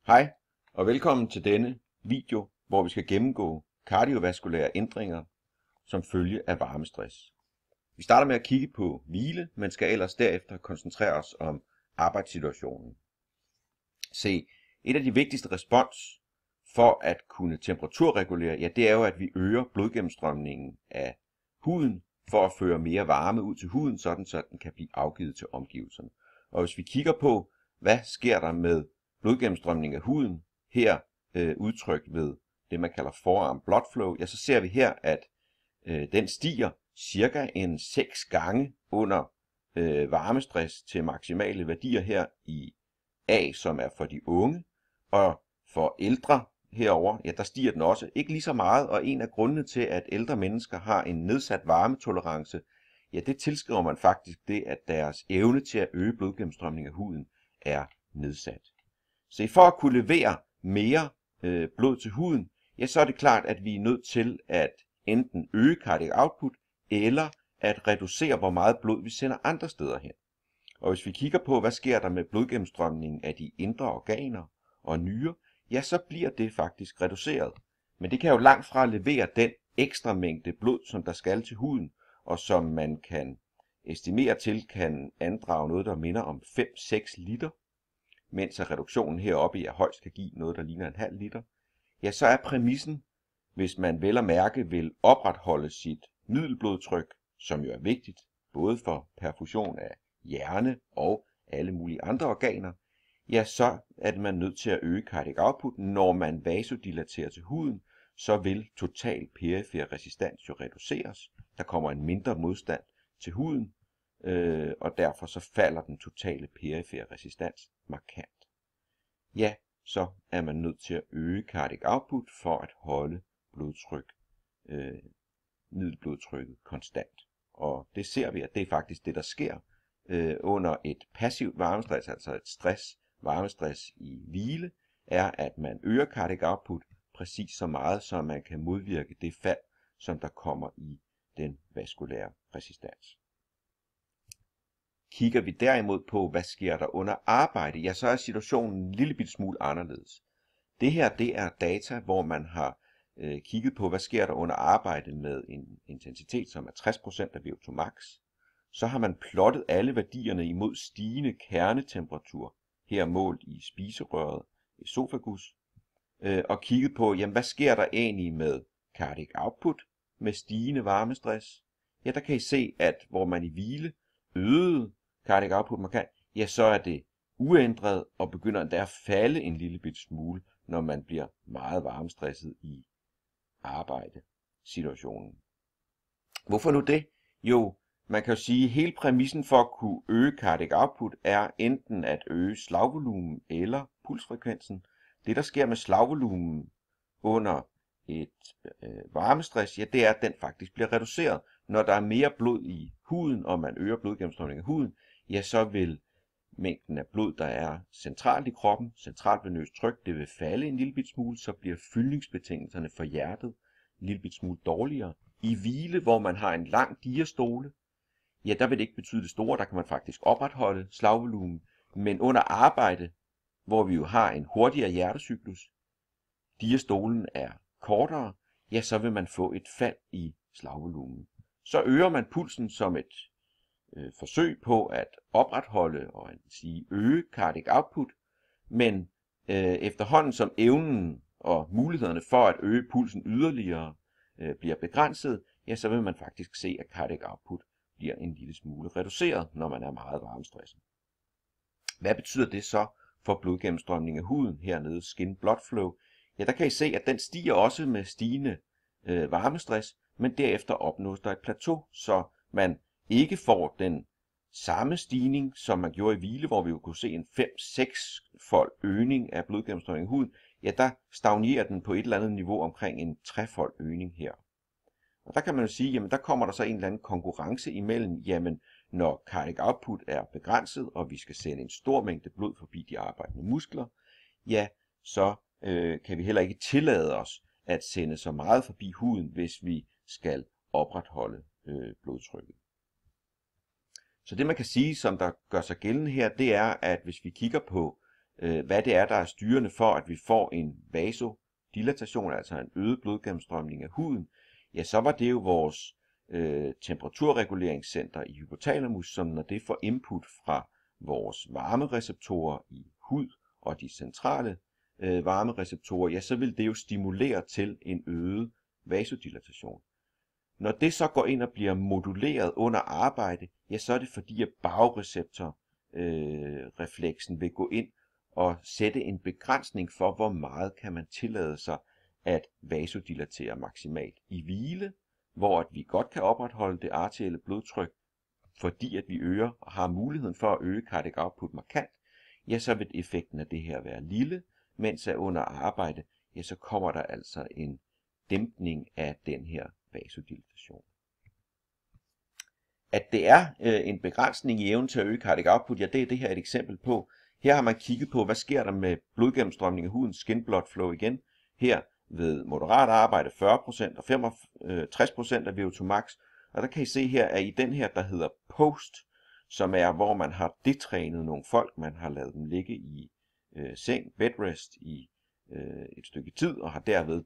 Hej og velkommen til denne video, hvor vi skal gennemgå kardiovaskulære ændringer som følge af varmestress. Vi starter med at kigge på hvile, men skal ellers derefter koncentrere os om arbejdssituationen. Se, et af de vigtigste respons for at kunne temperaturregulere, ja, det er jo, at vi øger blodgennemstrømningen af huden for at føre mere varme ud til huden, sådan så den kan blive afgivet til omgivelserne. Og hvis vi kigger på, hvad sker der med blodgennemstrømning af huden, her udtrykt ved det, man kalder forearm blood flow, ja, så ser vi her, at den stiger cirka 6 gange under varmestress til maksimale værdier her i A, som er for de unge, og for ældre herover, ja, der stiger den også ikke lige så meget, og en af grundene til, at ældre mennesker har en nedsat varmetolerance, ja, det tilskriver man faktisk det, at deres evne til at øge blodgennemstrømning af huden er nedsat. Så for at kunne levere mere blod til huden, ja, så er det klart, at vi er nødt til at enten øge cardiac output, eller at reducere, hvor meget blod vi sender andre steder hen. Og hvis vi kigger på, hvad sker der med blodgennemstrømningen af de indre organer og nyrer, ja, så bliver det faktisk reduceret. Men det kan jo langt fra levere den ekstra mængde blod, som der skal til huden, og som man kan estimere til kan andrage noget, der minder om 5-6 liter, mens reduktionen heroppe i højst kan give noget, der ligner en halv liter. Ja, så er præmissen, hvis man vel at mærke vil opretholde sit middelblodtryk, som jo er vigtigt, både for perfusion af hjerne og alle mulige andre organer, ja, så er man nødt til at øge cardiac output. Når man vasodilaterer til huden, så vil total perifer resistans jo reduceres. Der kommer en mindre modstand til huden, og derfor så falder den totale perifer resistans markant. Ja, så er man nødt til at øge cardiac output for at holde middelblodtrykket konstant. Og det ser vi, at det er faktisk det, der sker under et passivt varmestress, altså et varmestress i hvile, er, at man øger cardiac output præcis så meget, så man kan modvirke det fald, som der kommer i den vaskulære resistans. Kigger vi derimod på, hvad sker der under arbejde, ja, så er situationen en lille bitte smule anderledes. Det her, det er data, hvor man har kigget på, hvad sker der under arbejde med en intensitet, som er 60% af VO2 max. Så har man plottet alle værdierne imod stigende kernetemperatur, her målt i spiserøret, esophagus, og kigget på, jamen, hvad sker der egentlig med cardiac output med stigende varmestress. Ja, der kan I se, at hvor man i hvile øgede cardiac output markant, ja, så er det uændret og begynder endda at falde en lille bit smule, når man bliver meget varmestresset i arbejdssituationen. Hvorfor nu det? Jo, man kan jo sige, at hele præmissen for at kunne øge cardiac output er enten at øge slagvolumen eller pulsfrekvensen. Det, der sker med slagvolumen under et varmestress, ja, det er, at den faktisk bliver reduceret. Når der er mere blod i huden, og man øger blodgennemstrømningen af huden, ja, så vil mængden af blod, der er centralt i kroppen, centralt venøst tryk, det vil falde en lille bit smule, så bliver fyldningsbetingelserne for hjertet en lille bit smule dårligere. I hvile, hvor man har en lang diastole, ja, der vil det ikke betyde det store, der kan man faktisk opretholde slagvolumen, men under arbejde, hvor vi jo har en hurtigere hjertecyklus, diastolen er kortere, ja, så vil man få et fald i slagvolumen. Så øger man pulsen som et forsøg på at opretholde og øge cardiac output, men efterhånden som evnen og mulighederne for at øge pulsen yderligere bliver begrænset, ja, så vil man faktisk se, at cardiac output bliver en lille smule reduceret, når man er meget varmestresset. Hvad betyder det så for blodgennemstrømning af huden hernede, skin blood flow? Ja, der kan I se, at den stiger også med stigende varmestress, men derefter opnås der et plateau, så man ikke får den samme stigning, som man gjorde i hvile, hvor vi jo kunne se en 5-6-fold øgning af blodgennemstrømning i huden. Ja, der stagnerer den på et eller andet niveau omkring en 3-fold øgning her. Og der kan man jo sige, jamen der kommer der så en eller anden konkurrence imellem, jamen når cardiac output er begrænset, og vi skal sende en stor mængde blod forbi de arbejdende muskler, ja, så kan vi heller ikke tillade os at sende så meget forbi huden, hvis vi skal opretholde blodtrykket. Så det man kan sige, som der gør sig gældende her, det er, at hvis vi kigger på hvad det er, der er styrende for, at vi får en vasodilatation, altså en øget blodgennemstrømning af huden, ja, så var det jo vores temperaturreguleringscenter i hypotalamus, som når det får input fra vores varmereceptorer i hud og de centrale varmereceptorer, ja, så vil det jo stimulere til en øget vasodilatation. Når det så går ind og bliver moduleret under arbejde, ja, så er det fordi, at bagreceptorrefleksen vil gå ind og sætte en begrænsning for, hvor meget kan man tillade sig at vasodilatere maksimalt. I hvile, hvor at vi godt kan opretholde det arterielle blodtryk, fordi at vi øger og har muligheden for at øge cardiac output markant, ja, så vil effekten af det her være lille, mens at under arbejde, ja, så kommer der altså en dæmpning af den her vasodilatation. At det er en begrænsning i evnen til at øge cardiac output, ja, det er det her et eksempel på. Her har man kigget på, hvad sker der med blodgennemstrømning af huden, skin blood flow igen, her ved moderat arbejde 40% og 65% af VO2 max. Og der kan I se her, at i den her, der hedder post, som er, hvor man har detrænet nogle folk, man har lavet dem ligge i seng, bedrest i et stykke tid, og har derved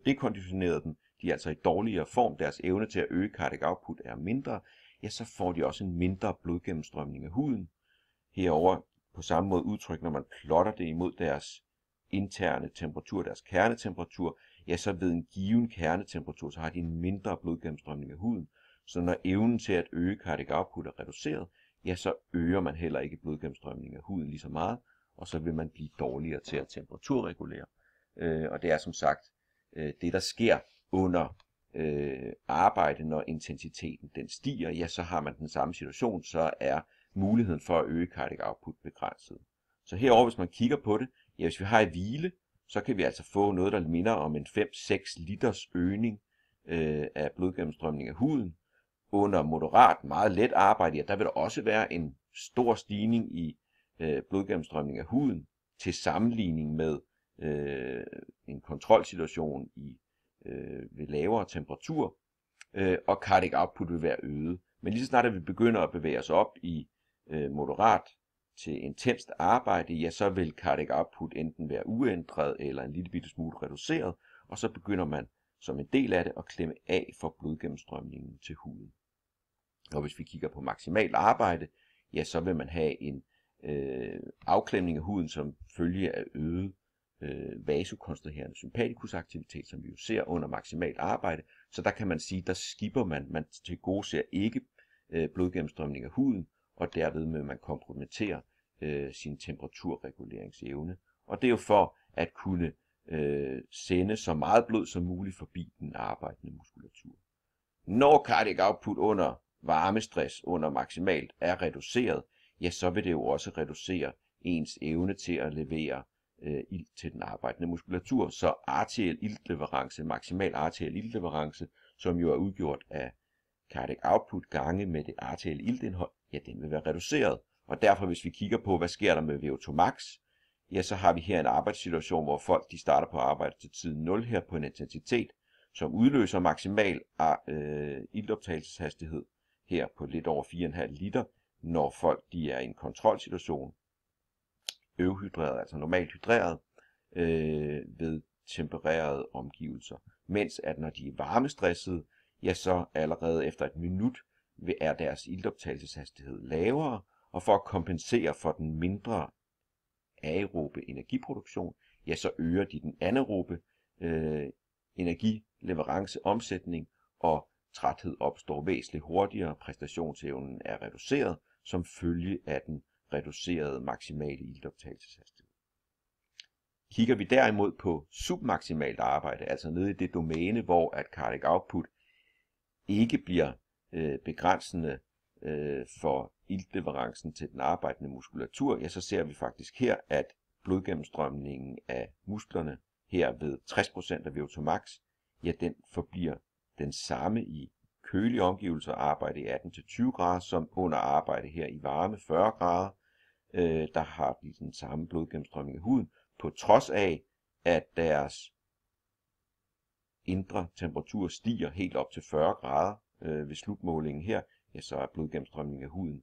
dekonditioneret dem. De er altså i dårligere form, deres evne til at øge cardiac output er mindre, ja, så får de også en mindre blodgennemstrømning af huden. Herover på samme måde udtryk, når man plotter det imod deres interne temperatur, deres kernetemperatur, ja, så ved en given kernetemperatur, så har de en mindre blodgennemstrømning af huden. Så når evnen til at øge cardiac output er reduceret, ja, så øger man heller ikke blodgennemstrømning af huden lige så meget, og så vil man blive dårligere til at temperaturregulere. Og det er som sagt det, der sker under arbejde, når intensiteten den stiger, ja, så har man den samme situation, så er muligheden for at øge cardiac output begrænset. Så herover, hvis man kigger på det, ja, hvis vi har i hvile, så kan vi altså få noget, der minder om en 5-6 liters øgning af blodgennemstrømning af huden. Under moderat, meget let arbejde, ja, der vil der også være en stor stigning i blodgennemstrømning af huden til sammenligning med en kontrolsituation ved lavere temperatur, og cardiac output vil være øget. Men lige så snart at vi begynder at bevæge os op i moderat til intenst arbejde, ja, så vil cardiac output enten være uændret eller en lille bitte smule reduceret, og så begynder man som en del af det at klemme af for blodgennemstrømningen til huden. Og hvis vi kigger på maksimalt arbejde, ja, så vil man have en afklemning af huden som følge af øget vasokonstraherende sympatikusaktivitet, som vi jo ser under maksimalt arbejde. Så der kan man sige, der skipper man tilgodeser ikke blodgennemstrømning af huden, og derved vil man kompromittere sin temperaturreguleringsevne. Og det er jo for at kunne sende så meget blod som muligt forbi den arbejdende muskulatur. Når cardiac output under varmestress under maksimalt er reduceret, ja, så vil det jo også reducere ens evne til at levere ilt til den arbejdende muskulatur. Så arteriel iltleverance, maksimal arteriel iltleverance, som jo er udgjort af cardiac output gange med det arterielle iltindhold, ja, den vil være reduceret. Og derfor, hvis vi kigger på, hvad sker der med VO2 max, ja, så har vi her en arbejdssituation, hvor folk de starter på arbejde til tid 0 her på en intensitet, som udløser maksimal iltoptagelseshastighed her på lidt over 4,5 liter, når folk de er i en kontrolsituation, øvhydreret, altså normalt hydreret, ved tempererede omgivelser. Mens at når de er varmestressede, ja, så allerede efter et minut er deres iltoptagelseshastighed lavere, og for at kompensere for den mindre aerobe energiproduktion, ja, så øger de den anaerobe energileveranceomsætning, og træthed opstår væsentligt hurtigere, præstationsevnen er reduceret som følge af den reducerede maksimale iltoptagelseshastighed. Kigger vi derimod på submaksimalt arbejde, altså nede i det domæne, hvor at cardiac output ikke bliver begrænsende for iltleverancen til den arbejdende muskulatur, ja, så ser vi faktisk her, at blodgennemstrømningen af musklerne her ved 60% af VO2 max, ja, den forbliver den samme i kølige omgivelser, arbejde i 18-20 grader, som under arbejde her i varme 40 grader. Der har de den samme blodgennemstrømning af huden, på trods af, at deres indre temperatur stiger helt op til 40 grader ved slutmålingen her, ja, så er blodgennemstrømningen af huden,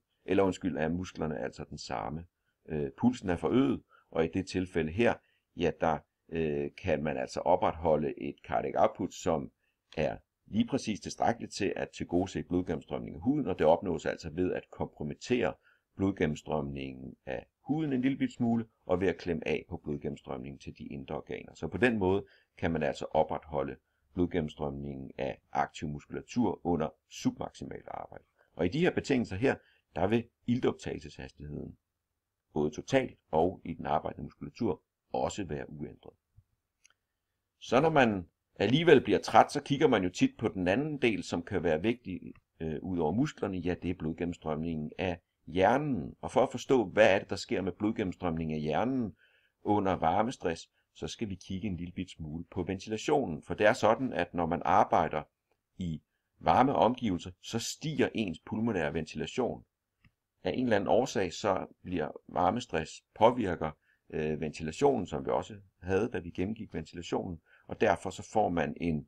af musklerne altså den samme pulsen er forøget, og i det tilfælde her, ja, der kan man altså opretholde et cardiac output, som er lige præcis tilstrækkeligt til at tilgodese blodgennemstrømningen af huden, og det opnås altså ved at kompromittere blodgennemstrømningen af huden en lille smule, og ved at klemme af på blodgennemstrømningen til de indre organer. Så på den måde kan man altså opretholde blodgennemstrømningen af aktiv muskulatur under submaksimalt arbejde. Og i de her betingelser her, der vil iltoptagelseshastigheden, både totalt og i den arbejdende muskulatur, også være uændret. Så når man alligevel bliver træt, så kigger man jo tit på den anden del, som kan være vigtig ud over musklerne. Ja, det er blodgennemstrømningen af hjernen. Og for at forstå, hvad er det, der sker med blodgennemstrømningen af hjernen under varmestress, så skal vi kigge en lille smule på ventilationen. For det er sådan, at når man arbejder i varme omgivelser, så stiger ens pulmonære ventilation. Af en eller anden årsag, så bliver varmestress påvirker ventilationen, som vi også havde, da vi gennemgik ventilationen, og derfor så får man en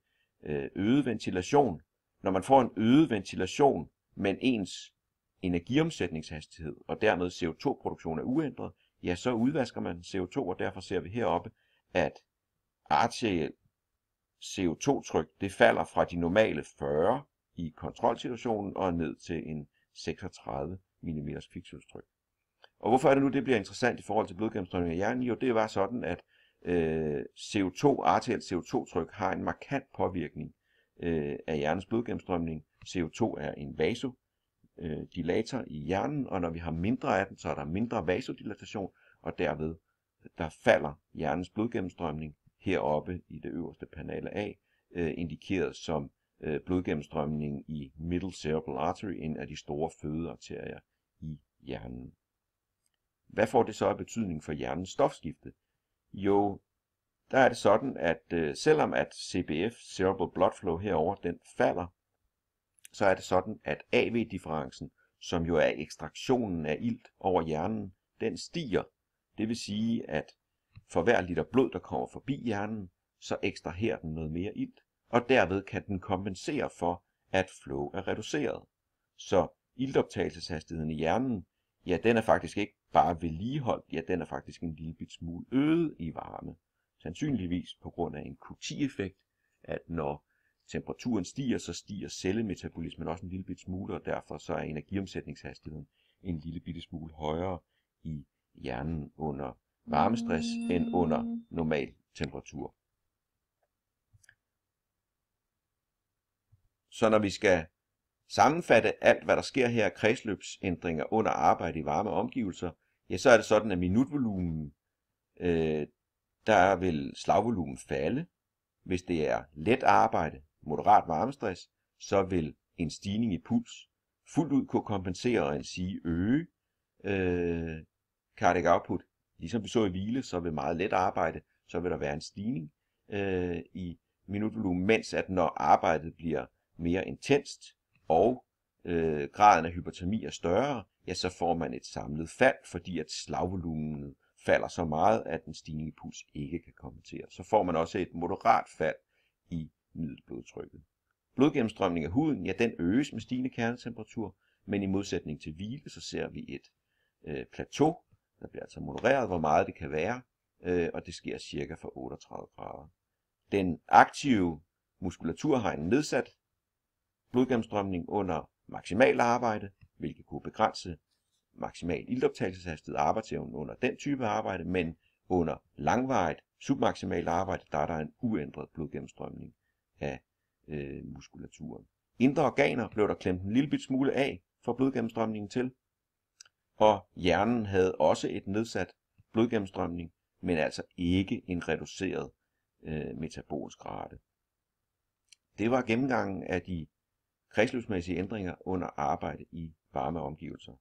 øget ventilation. Når man får en øget ventilation, men ens energiomsætningshastighed og dermed CO2-produktion er uændret, ja, så udvasker man CO2, og derfor ser vi heroppe, at arteriel CO2-tryk, det falder fra de normale 40 i kontrolsituationen og ned til en 36 mm kviksølvstryk. Og hvorfor er det nu, det bliver interessant i forhold til blodgennemstrømning af hjernen? Jo, det var sådan, at arterielt CO2-tryk har en markant påvirkning af hjernens blodgennemstrømning. CO2 er en vasodilator i hjernen, og når vi har mindre af den, så er der mindre vasodilatation, og derved der falder hjernens blodgennemstrømning heroppe i det øverste panale A, indikeret som blodgennemstrømning i middle cerebral artery, en af de store fødearterier i hjernen. Hvad får det så af betydning for hjernens stofskifte? Jo, der er det sådan, at selvom at CBF, cerebral blood flow herover, den falder, så er det sådan, at AV-differencen, som jo er ekstraktionen af ilt over hjernen, den stiger. Det vil sige, at for hver liter blod, der kommer forbi hjernen, så ekstraherer den noget mere ilt, og derved kan den kompensere for, at flow er reduceret. Så iltoptagelseshastigheden i hjernen, ja, den er faktisk ikke bare vedligeholdt, ja, den er faktisk en lille smule øget i varme. Sandsynligvis på grund af en Q10-effekt, at når temperaturen stiger, så stiger cellemetabolismen også en lille smule, og derfor så er energiomsætningshastigheden en lille smule højere i hjernen under varmestress end under normal temperatur. Så når vi skal sammenfatte alt, hvad der sker her af kredsløbsændringer under arbejde i varme omgivelser, ja, så er det sådan, at minutvolumen, der vil slagvolumen falde. Hvis det er let arbejde, moderat varmestress, så vil en stigning i puls fuldt ud kunne kompensere og sige øge cardiac output. Ligesom vi så i hvile, så ved meget let arbejde, så vil der være en stigning i minutvolumen, mens at når arbejdet bliver mere intenst, og graden af hypotermi er større, ja, så får man et samlet fald, fordi at slagvolumenet falder så meget, at den stigning i puls ikke kan kompensere. Så får man også et moderat fald i middelblodtrykket. Blodgennemstrømning af huden, ja, den øges med stigende kernetemperatur, men i modsætning til hvile, så ser vi et plateau, der bliver altså modereret, hvor meget det kan være, og det sker cirka for 38 grader. Den aktive muskulatur har en nedsat blodgennemstrømning under maksimal arbejde, hvilket kunne begrænse maksimal iltoptagelseshastighed og arbejdsevnen under den type arbejde, men under langvarigt submaksimalt arbejde, der er der en uændret blodgennemstrømning af muskulaturen. Indre organer blev der klemt en lille smule af for blodgennemstrømningen til, og hjernen havde også et nedsat blodgennemstrømning, men altså ikke en reduceret metabolsk rate. Det var gennemgangen af de kredsløbsmæssige ændringer under arbejde i varme omgivelser.